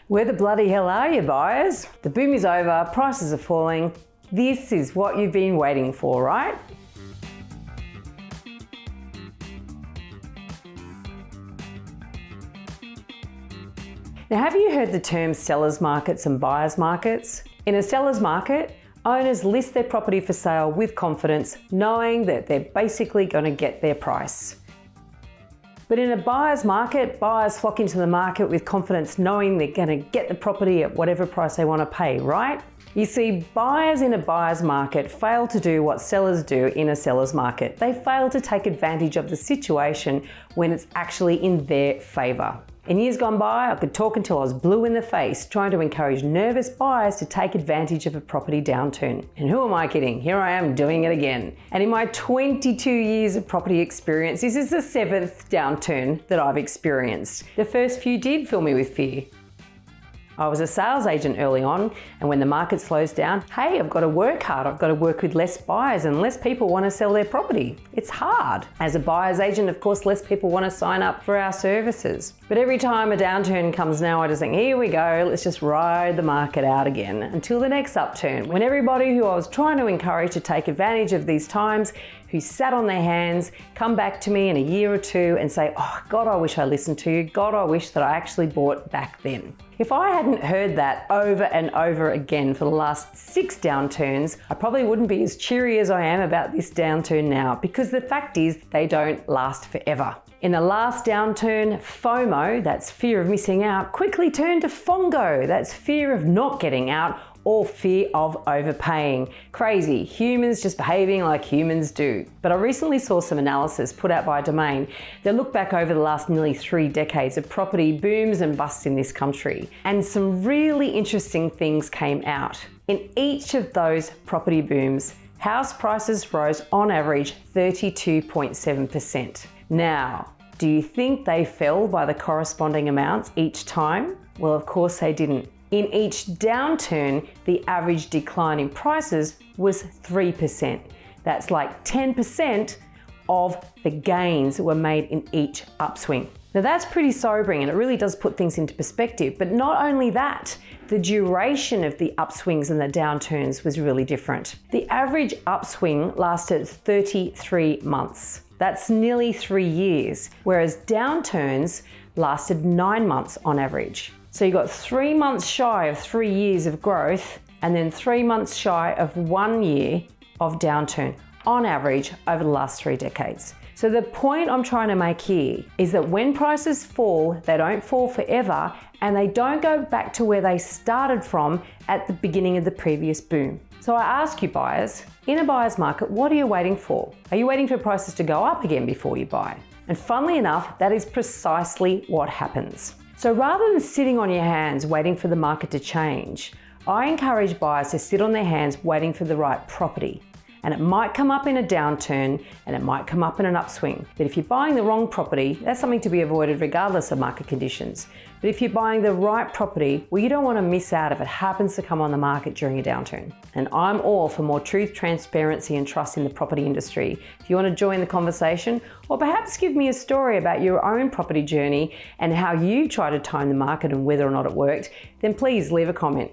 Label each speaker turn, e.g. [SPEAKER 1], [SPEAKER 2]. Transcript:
[SPEAKER 1] Where the bloody hell are you, buyers? The boom is over, prices are falling. This is what you've been waiting for, right? Now, have you heard the term sellers markets and buyers markets? In a seller's market, owners list their property for sale with confidence, knowing that they're basically going to get their price. But in a buyer's market, buyers flock into the market with confidence, knowing they're going to get the property at whatever price they want to pay, right? You see, buyers in a buyer's market fail to do what sellers do in a seller's market. They fail to take advantage of the situation when it's actually in their favour. In years gone by, I could talk until I was blue in the face, trying to encourage nervous buyers to take advantage of a property downturn. And who am I kidding? Here I am doing it again. And in my 22 years of property experience, this is the 7th downturn that I've experienced. The first few did fill me with fear. I was a sales agent early on, and when the market slows down, hey, I've got to work hard. I've got to work with less buyers and less people want to sell their property. It's hard. As a buyer's agent, of course, less people want to sign up for our services. But every time a downturn comes now, I just think, here we go, let's just ride the market out again until the next upturn. When everybody who I was trying to encourage to take advantage of these times, who sat on their hands, come back to me in a year or two and say, oh God, I wish I listened to you. God, I wish that I actually bought back then. If I hadn't heard that over and over again for the last 6 downturns, I probably wouldn't be as cheery as I am about this downturn now, because the fact is they don't last forever. In the last downturn, FOMO, that's fear of missing out, quickly turned to FONGO, that's fear of not getting out, or fear of overpaying. Crazy, humans just behaving like humans do. But I recently saw some analysis put out by Domain that looked back over the last nearly 3 decades of property booms and busts in this country. And some really interesting things came out. In each of those property booms, house prices rose on average 32.7%. Now, do you think they fell by the corresponding amounts each time? Well, of course they didn't. In each downturn, the average decline in prices was 3%. That's like 10% of the gains that were made in each upswing. Now that's pretty sobering, and it really does put things into perspective. But not only that, the duration of the upswings and the downturns was really different. The average upswing lasted 33 months. That's nearly 3 years, whereas downturns lasted 9 months on average. So you got 3 months shy of 3 years of growth, and then 3 months shy of 1 year of downturn on average over the last 3 decades. So the point I'm trying to make here is that when prices fall, they don't fall forever, and they don't go back to where they started from at the beginning of the previous boom. So I ask you buyers, in a buyer's market, what are you waiting for? Are you waiting for prices to go up again before you buy? And funnily enough, that is precisely what happens. So rather than sitting on your hands waiting for the market to change, I encourage buyers to sit on their hands waiting for the right property. And it might come up in a downturn and it might come up in an upswing. But if you're buying the wrong property, that's something to be avoided regardless of market conditions. But if you're buying the right property, well, you don't want to miss out if it happens to come on the market during a downturn. And I'm all for more truth, transparency and trust in the property industry. If you want to join the conversation, or perhaps give me a story about your own property journey and how you try to time the market and whether or not it worked, then please leave a comment.